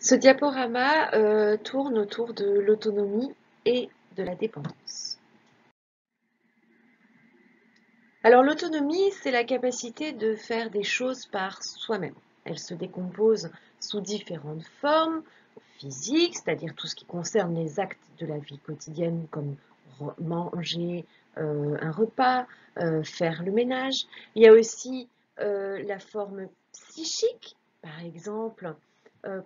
Ce diaporama tourne autour de l'autonomie et de la dépendance. Alors l'autonomie, c'est la capacité de faire des choses par soi-même. Elle se décompose sous différentes formes physiques, c'est-à-dire tout ce qui concerne les actes de la vie quotidienne comme manger un repas, faire le ménage. Il y a aussi la forme psychique, par exemple,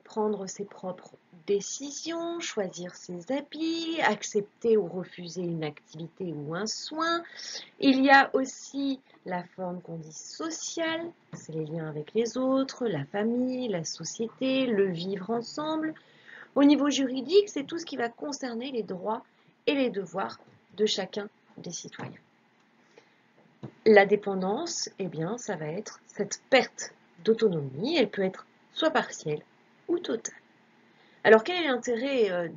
prendre ses propres décisions, choisir ses habits, accepter ou refuser une activité ou un soin. Il y a aussi la forme qu'on dit sociale, c'est les liens avec les autres, la famille, la société, le vivre ensemble. Au niveau juridique, c'est tout ce qui va concerner les droits et les devoirs de chacun des citoyens. La dépendance, eh bien, ça va être cette perte d'autonomie. Elle peut être soit partielle ou totale. Alors, quel est l'intérêt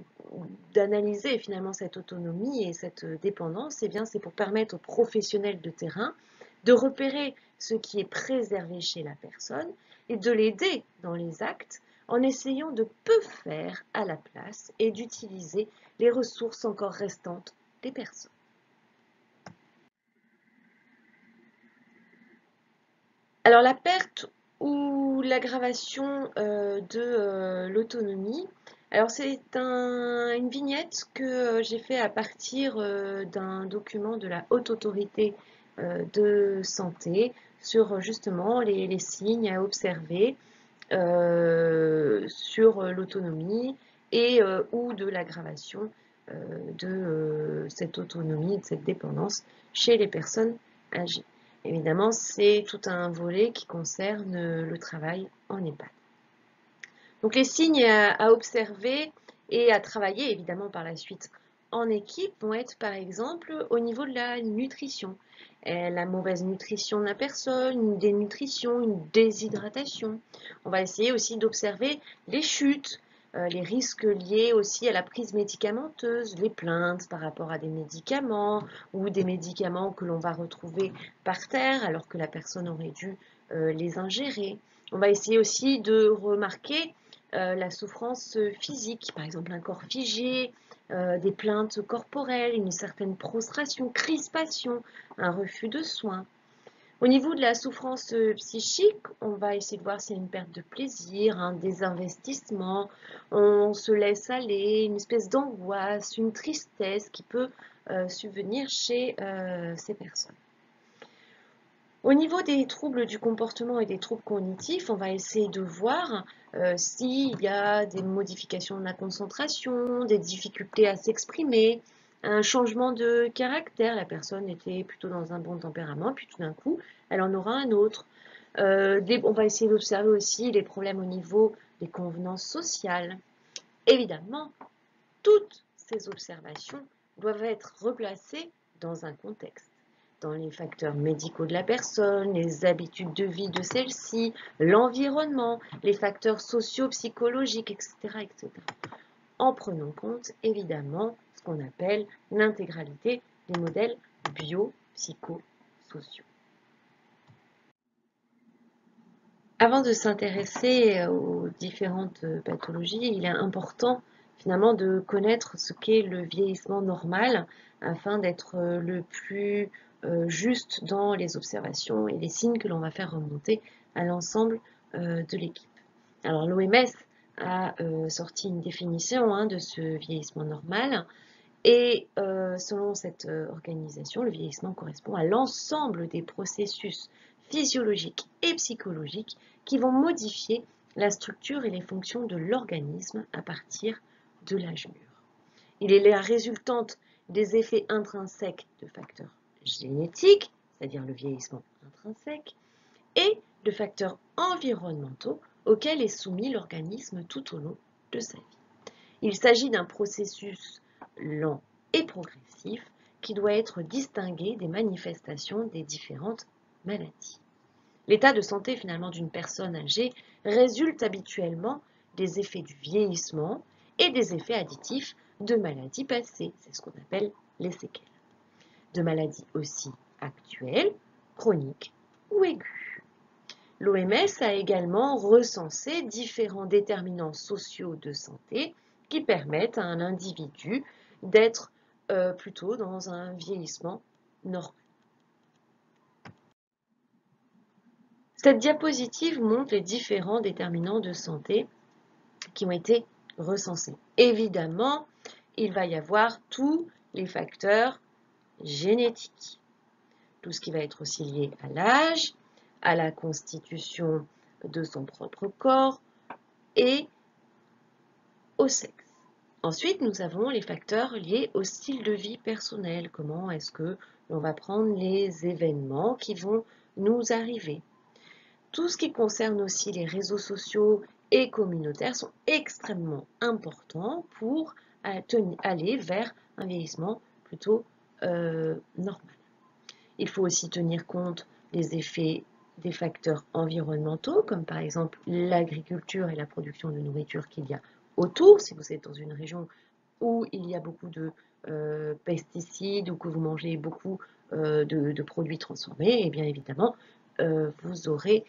d'analyser finalement cette autonomie et cette dépendance? Eh bien, c'est pour permettre aux professionnels de terrain de repérer ce qui est préservé chez la personne et de l'aider dans les actes en essayant de peu faire à la place et d'utiliser les ressources encore restantes des personnes. Alors, la perte ou l'aggravation de l'autonomie, alors c'est une vignette que j'ai fait à partir d'un document de la Haute Autorité de Santé sur justement les signes à observer sur l'autonomie et ou de l'aggravation de cette autonomie, de cette dépendance chez les personnes âgées. Évidemment, c'est tout un volet qui concerne le travail en EHPAD. Donc les signes à observer et à travailler évidemment par la suite en équipe vont être par exemple au niveau de la nutrition. La mauvaise nutrition de la personne, une dénutrition, une déshydratation. On va essayer aussi d'observer les chutes, les risques liés aussi à la prise médicamenteuse, les plaintes par rapport à des médicaments ou des médicaments que l'on va retrouver par terre alors que la personne aurait dû les ingérer. On va essayer aussi de remarquer la souffrance physique, par exemple un corps figé, des plaintes corporelles, une certaine prostration, crispation, un refus de soins. Au niveau de la souffrance psychique, on va essayer de voir s'il y a une perte de plaisir, un désinvestissement, on se laisse aller, une espèce d'angoisse, une tristesse qui peut subvenir chez ces personnes. Au niveau des troubles du comportement et des troubles cognitifs, on va essayer de voir s'il y a des modifications de la concentration, des difficultés à s'exprimer, un changement de caractère. La personne était plutôt dans un bon tempérament, puis tout d'un coup, elle en aura un autre. On va essayer d'observer aussi les problèmes au niveau des convenances sociales. Évidemment, toutes ces observations doivent être replacées dans un contexte, dans les facteurs médicaux de la personne, les habitudes de vie de celle-ci, l'environnement, les facteurs socio-psychologiques, etc., etc. En prenant compte, évidemment, ce qu'on appelle l'intégralité des modèles biopsychosociaux. Avant de s'intéresser aux différentes pathologies, il est important finalement de connaître ce qu'est le vieillissement normal afin d'être le plus juste dans les observations et les signes que l'on va faire remonter à l'ensemble de l'équipe. Alors l'OMS a sorti une définition de ce vieillissement normal et selon cette organisation, le vieillissement correspond à l'ensemble des processus physiologiques et psychologiques qui vont modifier la structure et les fonctions de l'organisme à partir de l'âge mûr. Il est la résultante des effets intrinsèques de facteurs génétiques, c'est-à-dire le vieillissement intrinsèque, et de facteurs environnementaux auxquels est soumis l'organisme tout au long de sa vie. Il s'agit d'un processus lent et progressif qui doit être distingué des manifestations des différentes maladies. L'état de santé finalement d'une personne âgée résulte habituellement des effets du vieillissement et des effets additifs de maladies passées, c'est ce qu'on appelle les séquelles, de maladies aussi actuelles, chroniques ou aiguës. L'OMS a également recensé différents déterminants sociaux de santé qui permettent à un individu d'être plutôt dans un vieillissement normal. Cette diapositive montre les différents déterminants de santé qui ont été recensés. Évidemment, il va y avoir tous les facteurs génétiques, tout ce qui va être aussi lié à l'âge, à la constitution de son propre corps et au sexe. Ensuite, nous avons les facteurs liés au style de vie personnel. Comment est-ce que l'on va prendre les événements qui vont nous arriver. Tout ce qui concerne aussi les réseaux sociaux et communautaires sont extrêmement importants pour aller vers un vieillissement plutôt normal. Il faut aussi tenir compte des effets des facteurs environnementaux, comme par exemple l'agriculture et la production de nourriture qu'il y a autour. Si vous êtes dans une région où il y a beaucoup de pesticides ou que vous mangez beaucoup de produits transformés, et bien évidemment, vous aurez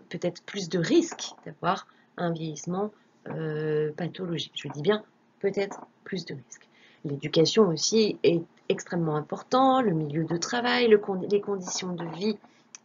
peut-être plus de risques d'avoir un vieillissement pathologique. Je dis bien peut-être plus de risques. L'éducation aussi est extrêmement important, le milieu de travail, les conditions de vie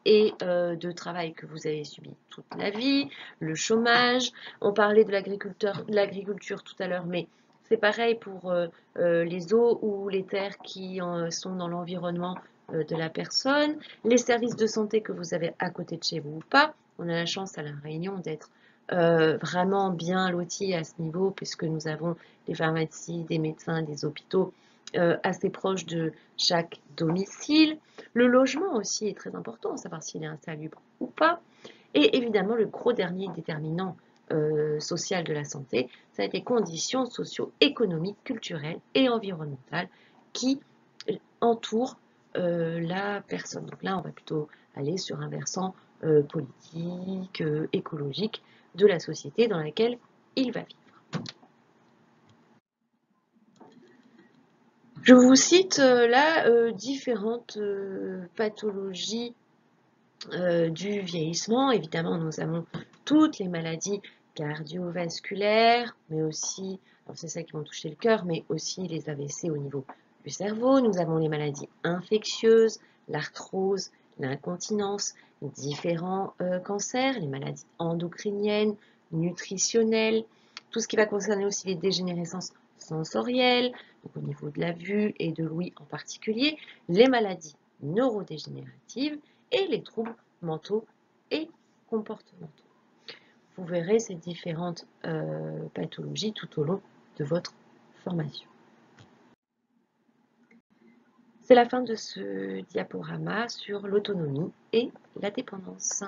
et de travail que vous avez subi toute la vie, le chômage. On parlait de l'agriculture tout à l'heure, mais c'est pareil pour les eaux ou les terres qui sont dans l'environnement de la personne, les services de santé que vous avez à côté de chez vous ou pas. On a la chance à La Réunion d'être vraiment bien lotis à ce niveau, puisque nous avons des pharmacies, des médecins, des hôpitaux assez proches de chaque domicile. Le logement aussi est très important, savoir s'il est insalubre ou pas. Et évidemment, le gros dernier déterminant social de la santé, ça va être les conditions socio-économiques, culturelles et environnementales qui entourent la personne. Donc là, on va plutôt aller sur un versant politique, écologique de la société dans laquelle il va vivre. Je vous cite là différentes pathologies du vieillissement. Évidemment, nous avons toutes les maladies cardiovasculaires, mais aussi, alors c'est ça qui vont toucher le cœur, mais aussi les AVC au niveau du cerveau. Nous avons les maladies infectieuses, l'arthrose, l'incontinence, différents cancers, les maladies endocriniennes, nutritionnelles, tout ce qui va concerner aussi les dégénérescences sensorielles, donc au niveau de la vue et de l'ouïe en particulier, les maladies neurodégénératives et les troubles mentaux et comportementaux. Vous verrez ces différentes pathologies tout au long de votre formation. C'est la fin de ce diaporama sur l'autonomie et la dépendance.